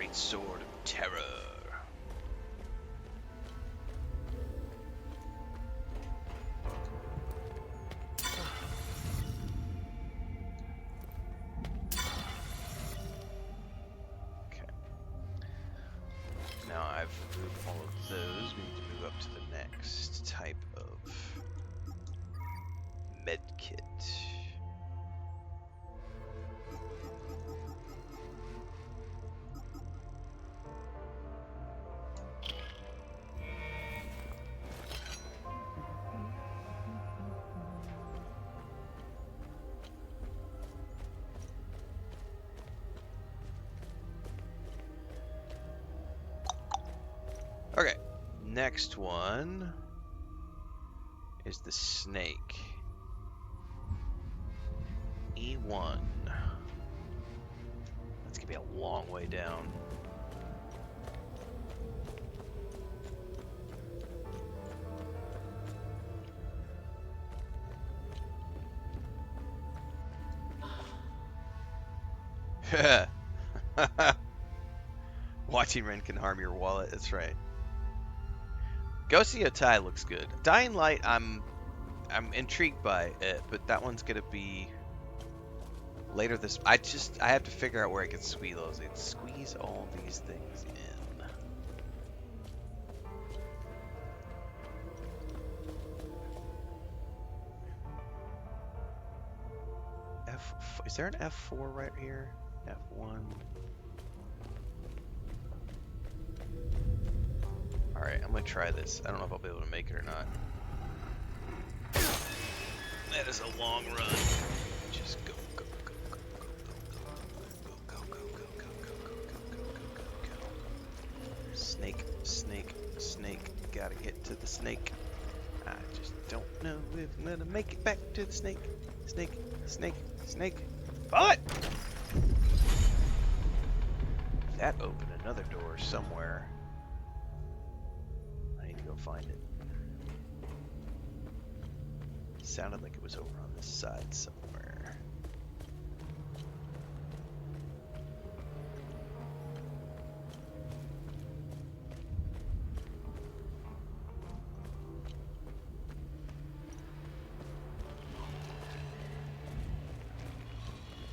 Great Sword of Terror. Okay. Now I've removed all of those. We need to move up to the next type of med kit. Okay, next one is the snake. E1. That's gonna be a long way down. Watching Ren can harm your wallet, that's right. Ghost of Yotai looks good. Dying Light, I'm intrigued by it, but that one's gonna be later this. I have to figure out where I can squeeze all these things in. Is there an F4 right here? F1. Alright, I'm gonna try this. I don't know if I'll be able to make it or not. That is a long run. Just go, go, go, go, go, go, go, go, go, go, go, go, go, go, go, go. Snake, snake, snake. Gotta get to the snake. I just don't know if I'm gonna make it back to the snake. Snake, snake, snake. But that opened another door somewhere. I need to go find it. Sounded like it was over on this side somewhere.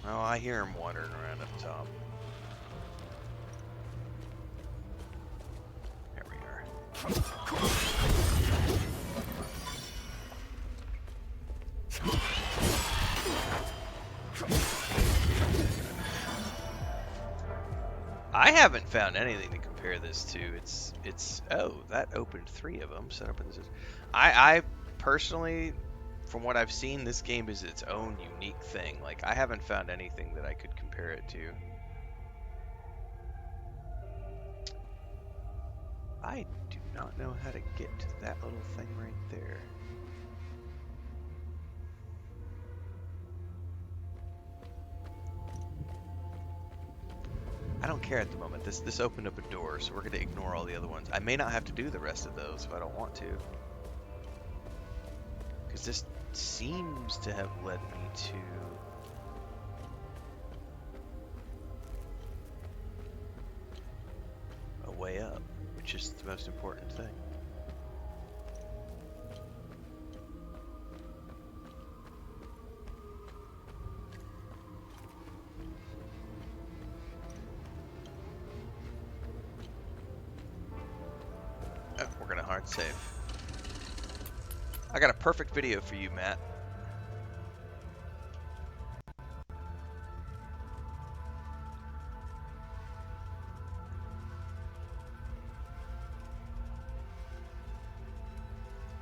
Oh, I hear him wandering around up top. There we are. I haven't found anything to compare this to. It's oh, that opened 3 of them. Set up in this. I personally, from what I've seen, this game is its own unique thing. Like, I haven't found anything that I could compare it to. I do not know how to get to that little thing right there. I don't care at the moment. This opened up a door, so we're going to ignore all the other ones. I may not have to do the rest of those if I don't want to. Because this seems to have led me to a way up, which is the most important thing. Oh, we're gonna hard save. I got a perfect video for you, Matt.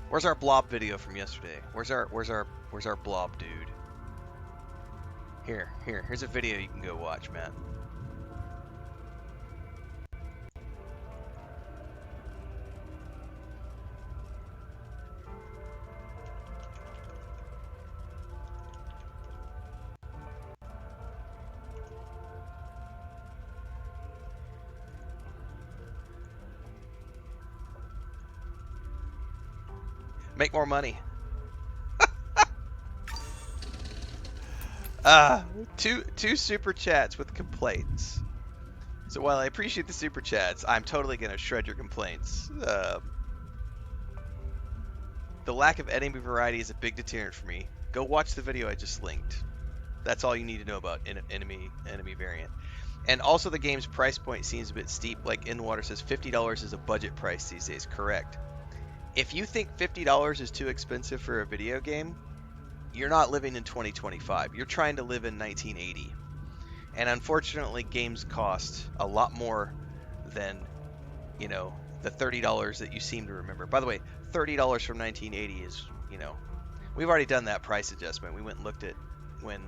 Where's our blob video from yesterday? Where's our blob dude? Here's a video you can go watch, Matt. Make more money. Two super chats with complaints. So while I appreciate the super chats, I'm totally gonna shred your complaints. The lack of enemy variety is a big deterrent for me. Go watch the video I just linked. That's all you need to know about enemy variant. And also the game's price point seems a bit steep. Like InWater says, $50 is a budget price these days. Correct. If you think $50 is too expensive for a video game, you're not living in 2025. You're trying to live in 1980. And unfortunately, games cost a lot more than, you know, the $30 that you seem to remember. By the way, $30 from 1980 is, you know, we've already done that price adjustment. We went and looked at when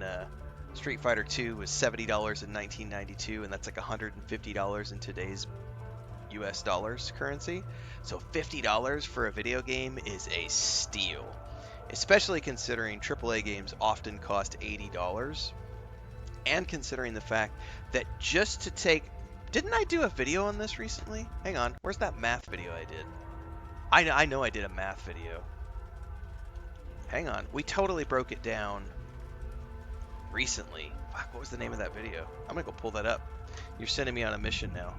Street Fighter 2 was $70 in 1992, and that's like $150 in today's US dollars currency. So $50 for a video game is a steal, especially considering AAA games often cost $80, and considering the fact that just to take... Didn't I do a video on this recently? Hang on, where's that math video I did? I know I did a math video. Hang on, we totally broke it down recently. Fuck, what was the name of that video? I'm gonna go pull that up. You're sending me on a mission now.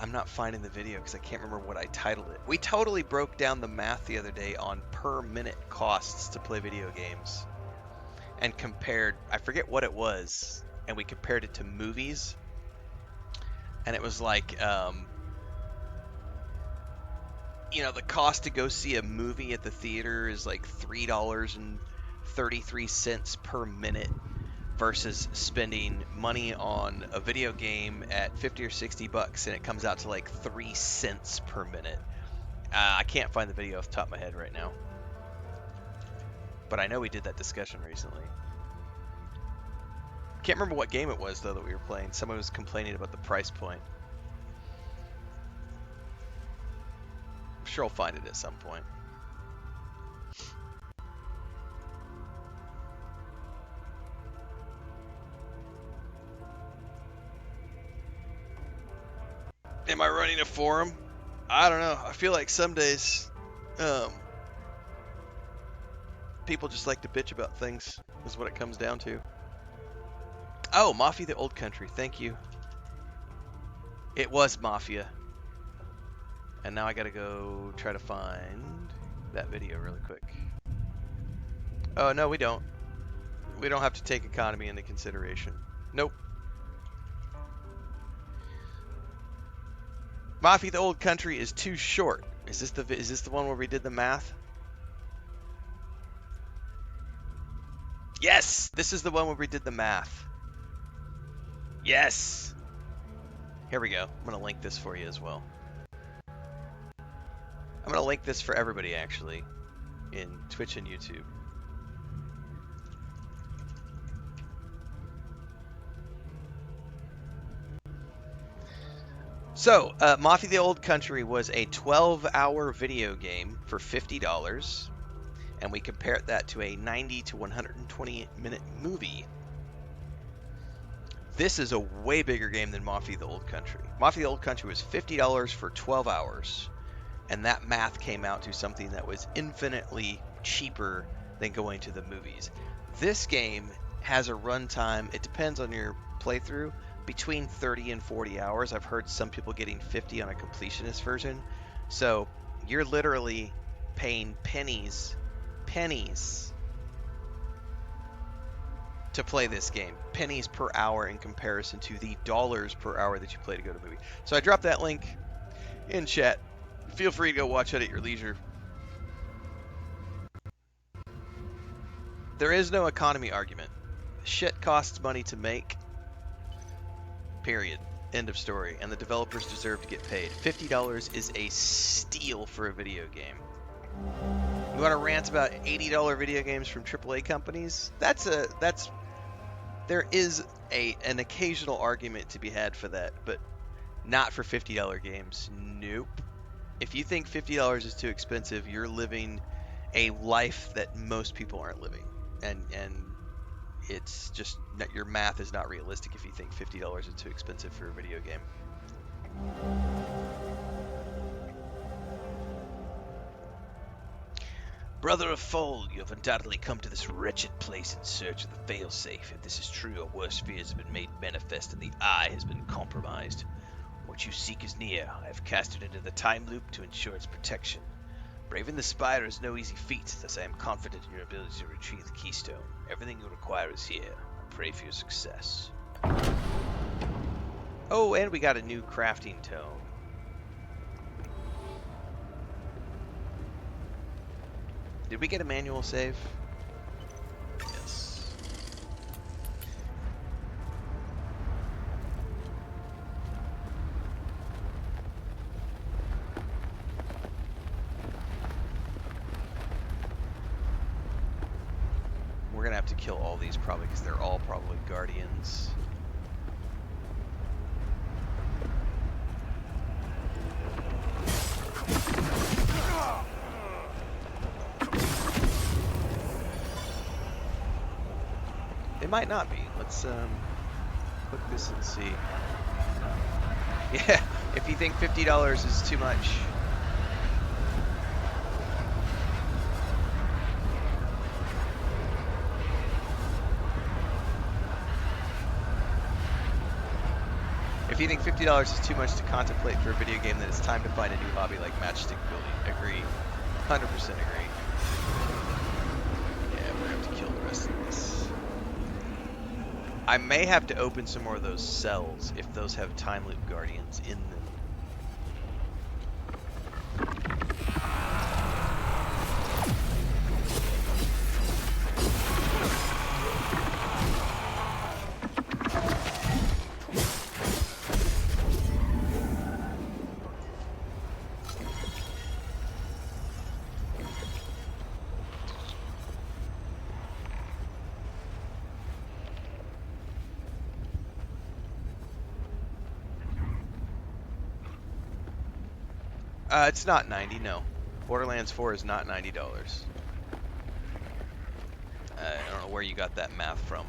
I'm not finding the video because I can't remember what I titled it. We totally broke down the math the other day on per minute costs to play video games and compared, I forget what it was, and we compared it to movies. And it was like, you know, the cost to go see a movie at the theater is like $3.33 per minute versus spending money on a video game at 50 or 60 bucks, and it comes out to like 3 cents per minute. I can't find the video off the top of my head right now, but I know we did that discussion recently. Can't remember what game it was though that we were playing. Someone was complaining about the price point. I'm sure I'll find it at some point. Am I running a forum? I don't know. I feel like some days people just like to bitch about things is what it comes down to. Oh, Mafia the Old Country. Thank you. It was Mafia. And now I gotta go try to find that video really quick. Oh, no, we don't. We don't have to take economy into consideration. Nope. Mafia the Old Country is too short. Is this the one where we did the math? Yes, this is the one where we did the math. Yes. Here we go. I'm gonna link this for you as well. I'm gonna link this for everybody actually in Twitch and YouTube. So, Mafia the Old Country was a 12-hour video game for $50, and we compared that to a 90 to 120-minute movie. This is a way bigger game than Mafia the Old Country. Mafia the Old Country was $50 for 12 hours, and that math came out to something that was infinitely cheaper than going to the movies. This game has a runtime, it depends on your playthrough, between 30 and 40 hours. I've heard some people getting 50 on a completionist version. So you're literally paying pennies to play this game. Pennies per hour in comparison to the dollars per hour that you play to go to the movie. So I dropped that link in chat. Feel free to go watch it at your leisure. There is no economy argument. Shit costs money to make. Period. End of story. And the developers deserve to get paid. $50 is a steal for a video game. You want to rant about $80 video games from AAA companies? There is an occasional argument to be had for that, but not for $50 games. Nope. If you think $50 is too expensive, you're living a life that most people aren't living. And It's just that your math is not realistic if you think $50 is too expensive for a video game. Brother of Fold, you have undoubtedly come to this wretched place in search of the failsafe. If this is true, our worst fears have been made manifest and the Eye has been compromised. What you seek is near. I have cast it into the time loop to ensure its protection. Braving the Spire is no easy feat, thus I am confident in your ability to retrieve the keystone. Everything you require is here. I pray for your success. Oh, and we got a new crafting tome. Did we get a manual save? Yes. We're gonna have to kill all these probably because they're all probably guardians. They might not be. Let's click this and see. Yeah, if you think $50 is too much. If you think $50 is too much to contemplate for a video game, then it's time to find a new hobby like matchstick building. Agree. 100% agree. Yeah, we're gonna have to kill the rest of this. I may have to open some more of those cells if those have time loop guardians in them. It's not 90, no. Borderlands 4 is not $90. I don't know where you got that math from.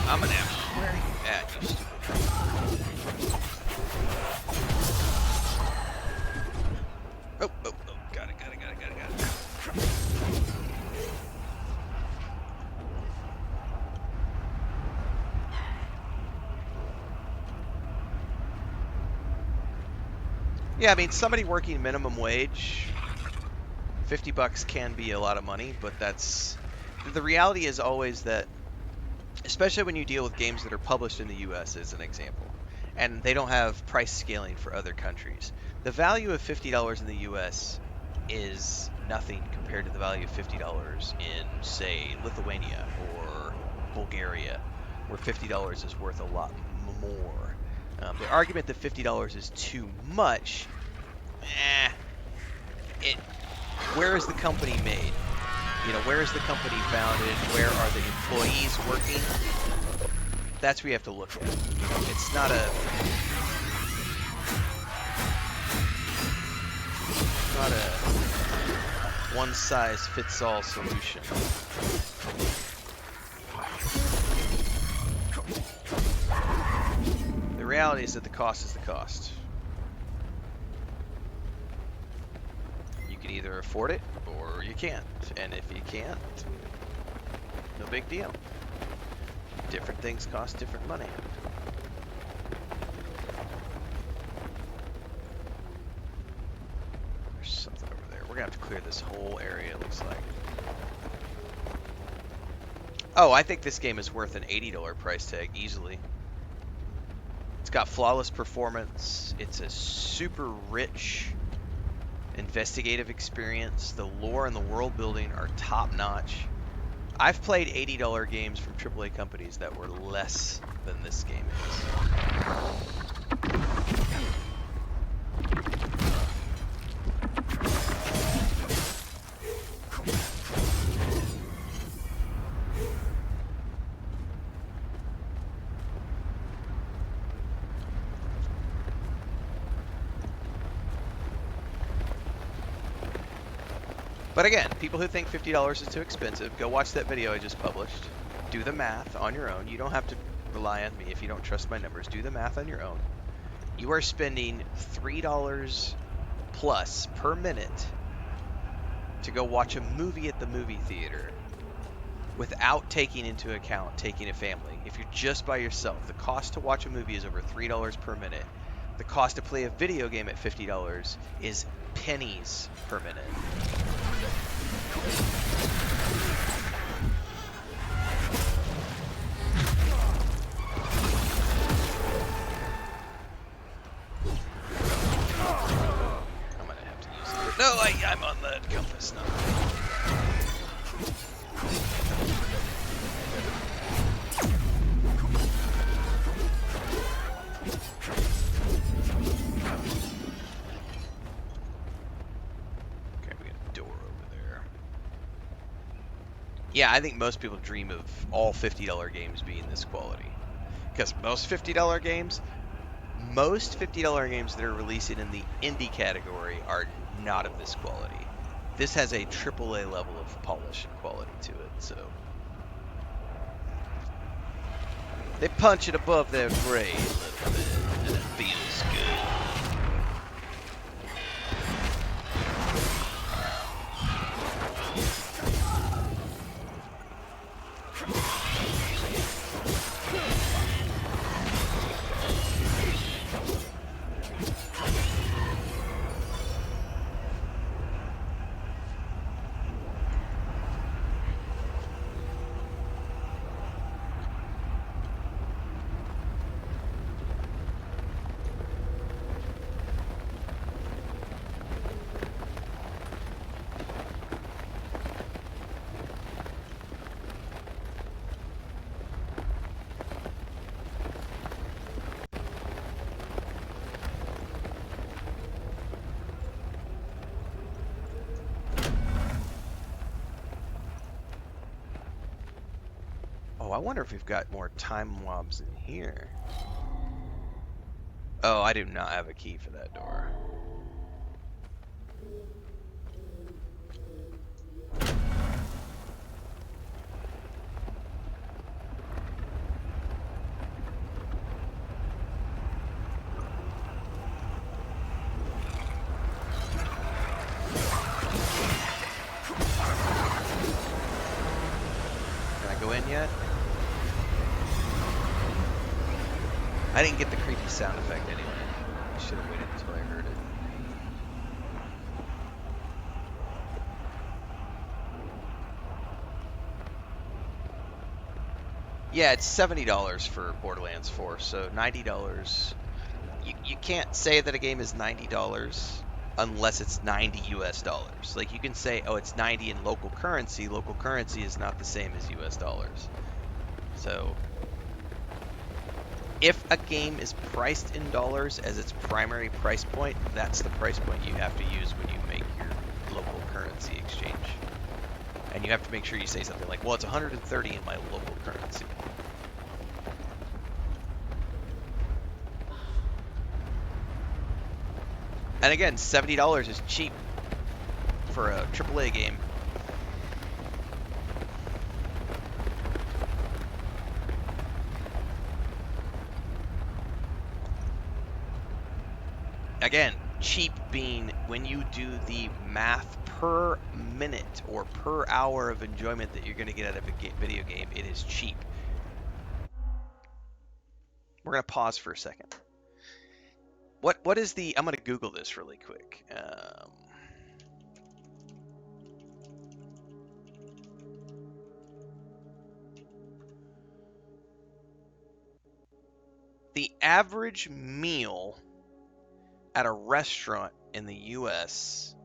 I'm an ass. Where are you at, you stupid? Oh, got it. Yeah, I mean, somebody working minimum wage, $50 can be a lot of money, but the reality is always that, especially when you deal with games that are published in the US as an example, and they don't have price scaling for other countries. The value of $50 in the US is nothing compared to the value of $50 in, say, Lithuania or Bulgaria, where $50 is worth a lot more. The argument that $50 is too much, where is the company made? You know, where is the company founded? Where are the employees working? That's what you have to look at. It's not a one-size-fits-all solution. The reality is that the cost is the cost. You can either afford it or you can't. And if you can't, no big deal. Different things cost different money. There's something over there. We're gonna have to clear this whole area, it looks like. Oh, I think this game is worth an $80 price tag easily. It's got flawless performance. It's a super rich investigative experience. The lore and the world building are top notch. I've played $80 games from AAA companies that were less than this game is. But again, people who think $50 is too expensive, go watch that video I just published. Do the math on your own. You don't have to rely on me if you don't trust my numbers. Do the math on your own. You are spending $3 plus per minute to go watch a movie at the movie theater without taking into account taking a family. If you're just by yourself, the cost to watch a movie is over $3 per minute. The cost to play a video game at $50 is pennies per minute. I'm gonna have to use it. No, I'm on the compass now. Yeah, I think most people dream of all $50 games being this quality. Because most $50 games that are releasing in the indie category are not of this quality. This has a AAA level of polish and quality to it, so they punch it above their grade a little bit, and it feels good. Oh, I wonder if we've got more time mobs in here. Oh, I do not have a key for that door. Can I go in yet? I didn't get the creepy sound effect anyway. I should have waited until I heard it. Yeah, it's $70 for Borderlands 4, so $90. You can't say that a game is $90 unless it's 90 US dollars. Like, you can say, oh, it's 90 in local currency. Local currency is not the same as US dollars. So if a game is priced in dollars as its primary price point, that's the price point you have to use when you make your local currency exchange. And you have to make sure you say something like, well, it's 130 in my local currency. And again, $70 is cheap for a AAA game. Again, cheap being when you do the math per minute or per hour of enjoyment that you're going to get out of a video game, it is cheap. We're going to pause for a second. What is the... I'm going to Google this really quick. The average meal at a restaurant in the U.S.,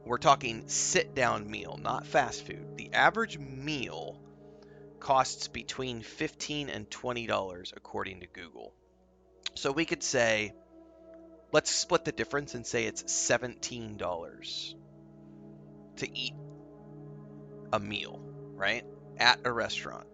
we're talking sit-down meal, not fast food. The average meal costs between $15 and $20 according to Google. So we could say, let's split the difference and say it's $17 to eat a meal, right? At a restaurant.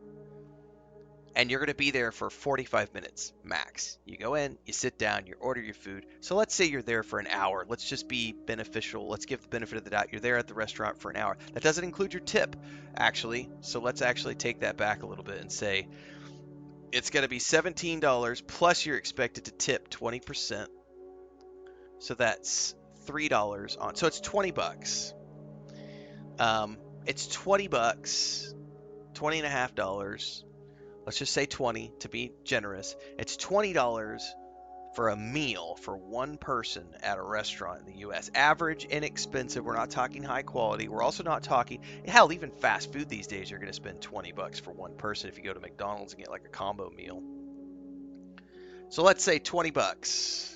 and you're going to be there for 45 minutes max. You go in, you sit down, you order your food. So let's say you're there for an hour. Let's just be beneficial. Let's give the benefit of the doubt. You're there at the restaurant for an hour. That doesn't include your tip, actually. So let's actually take that back a little bit and say it's going to be $17 plus you're expected to tip 20%. So that's $3 on. So it's 20 bucks. It's 20 bucks, 20 and a half dollars. Let's just say 20 to be generous. It's $20 for a meal for one person at a restaurant in the US. Average, inexpensive. We're not talking high quality. We're also not talking, hell, even fast food these days, you're going to spend 20 bucks for one person if you go to McDonald's and get like a combo meal. So let's say 20 bucks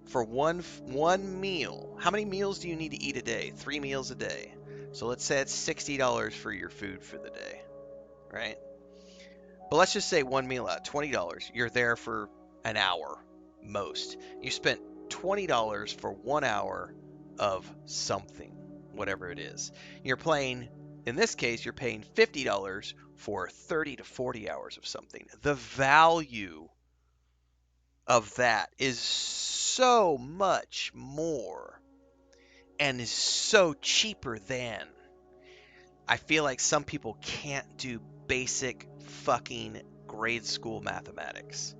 for one meal. How many meals do you need to eat a day? 3 meals a day. So let's say it's $60 for your food for the day, right? But let's just say one meal out, $20. You're there for an hour, most. You spent $20 for 1 hour of something, whatever it is. You're paying, in this case, you're paying $50 for 30 to 40 hours of something. The value of that is so much more and is so cheaper than. I feel like some people can't do basic fucking grade school mathematics.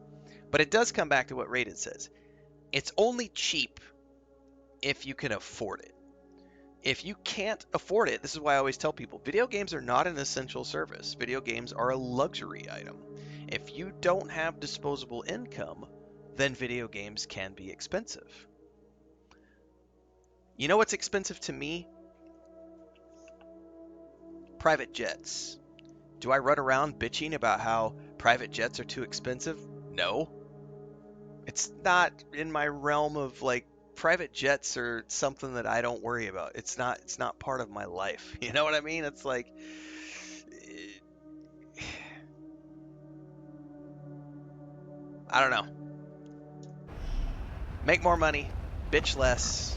But it does come back to what Rated says. It's only cheap if you can afford it. If you can't afford it, this is why I always tell people, video games are not an essential service. Video games are a luxury item. If you don't have disposable income, then video games can be expensive. You know what's expensive to me? Private jets. Do I run around bitching about how private jets are too expensive? No. It's not in my realm of like private jets are something that I don't worry about. It's not part of my life. You know what I mean? It's like I don't know. Make more money, bitch less.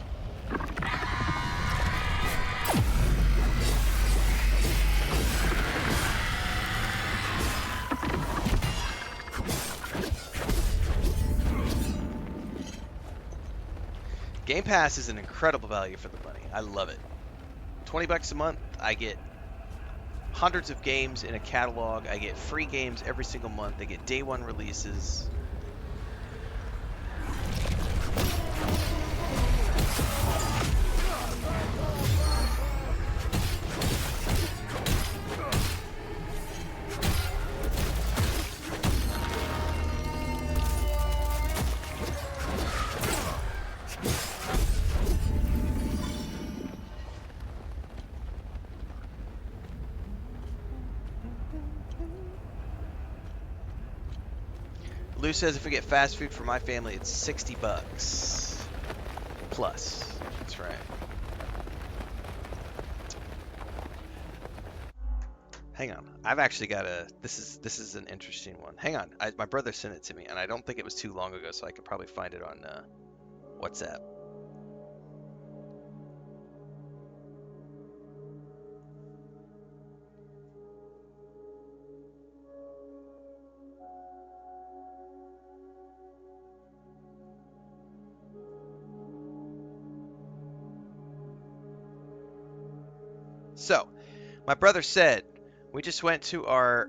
Game Pass is an incredible value for the money. I love it. 20 bucks a month, I get hundreds of games in a catalog. I get free games every single month. I get day one releases. Lou says if we get fast food for my family, it's 60 bucks plus. That's right. Hang on. I've actually got a. This is an interesting one. Hang on. My brother sent it to me, and I don't think it was too long ago, so I could probably find it on WhatsApp. So, my brother said, we just went to our.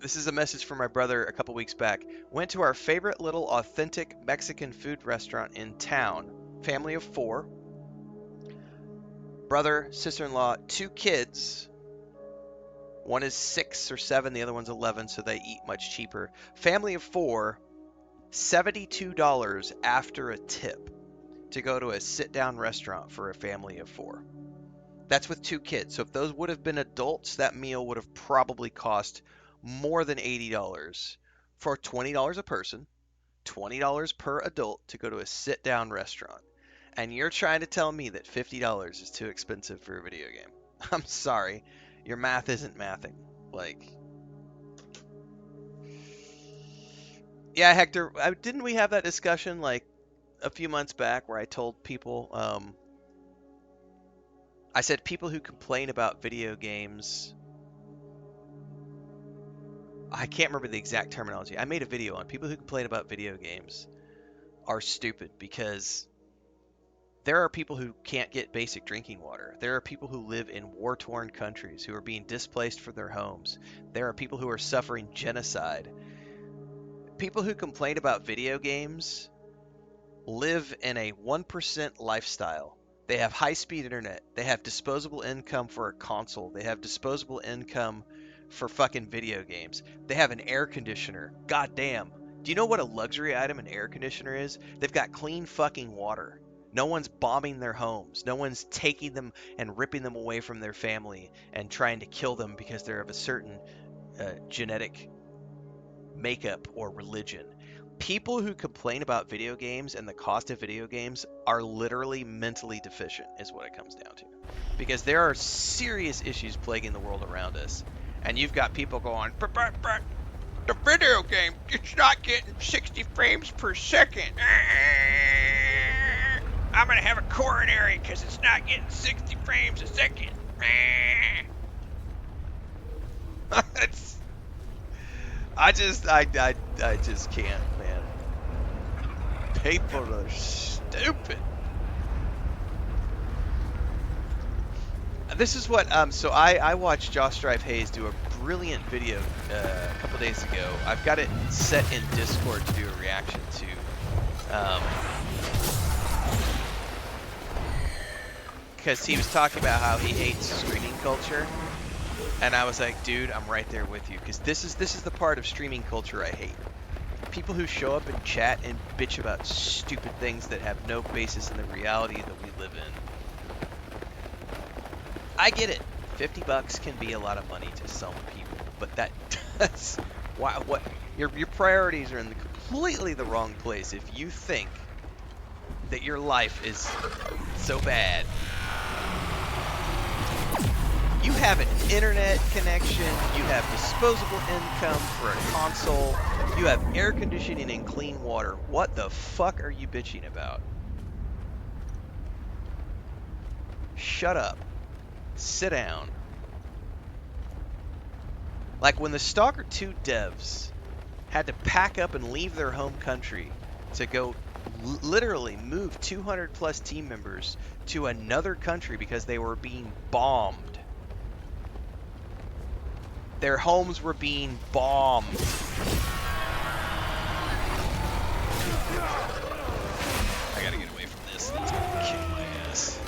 This is a message from my brother a couple weeks back. Went to our favorite little authentic Mexican food restaurant in town. Family of 4. Brother, sister-in-law, 2 kids. One is 6 or 7, the other one's 11, so they eat much cheaper. Family of 4, $72 after a tip to go to a sit-down restaurant for a family of 4. That's with 2 kids. So if those would have been adults, that meal would have probably cost more than $80 for $20 a person, $20 per adult to go to a sit-down restaurant. And you're trying to tell me that $50 is too expensive for a video game. I'm sorry. Your math isn't mathing. Like, yeah, Hector, didn't we have that discussion like a few months back where I told people I said people who complain about video games. I can't remember the exact terminology. I made a video on people who complain about video games are stupid because there are people who can't get basic drinking water. There are people who live in war-torn countries who are being displaced from their homes. There are people who are suffering genocide. People who complain about video games live in a 1% lifestyle. They have high-speed internet. They have disposable income for a console. They have disposable income for fucking video games. They have an air conditioner. God damn. Do you know what a luxury item an air conditioner is? They've got clean fucking water. No one's bombing their homes. No one's taking them and ripping them away from their family and trying to kill them because they're of a certain genetic makeup or religion. People who complain about video games and the cost of video games are literally mentally deficient, is what it comes down to. Because there are serious issues plaguing the world around us. And you've got people going, but the video game, it's not getting 60 frames per second. I'm going to have a coronary because it's not getting 60 frames a second. I just can't, man. People are stupid. This is what, so I watched Josh Drive Hayes do a brilliant video a couple days ago. I've got it set in Discord to do a reaction to. Because he was talking about how he hates streaming culture. And I was like, dude, I'm right there with you. Because this is the part of streaming culture I hate. People who show up and chat and bitch about stupid things that have no basis in the reality that we live in. I get it. $50 can be a lot of money to some people, but that's why what your priorities are in completely the wrong place if you think that your life is so bad. You have an internet connection, you have disposable income for a console, you have air conditioning and clean water. What the fuck are you bitching about? Shut up. Sit down. Like when the Stalker 2 devs had to pack up and leave their home country to go literally move 200 plus team members to another country because they were being bombed. Their homes were being bombed. I gotta get away from this. It's gonna kick my ass.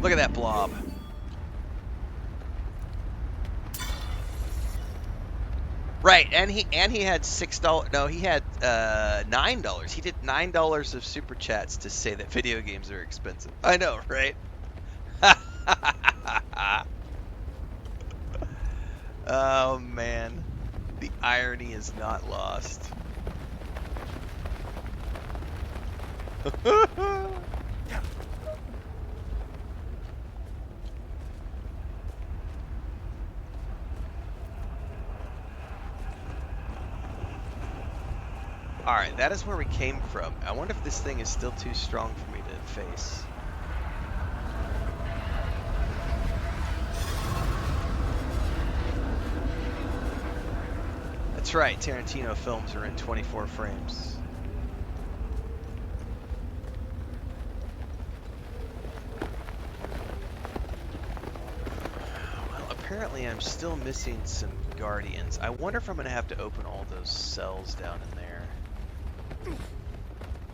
Look at that blob. Right, and he had $6. No, he had $9. He did $9 of super chats to say that video games are expensive. I know, right? Oh man, the irony is not lost. Alright, that is where we came from. I wonder if this thing is still too strong for me to face. That's right, Tarantino films are in 24 frames. Well, apparently I'm still missing some Guardians. I wonder if I'm going to have to open all those cells down in there.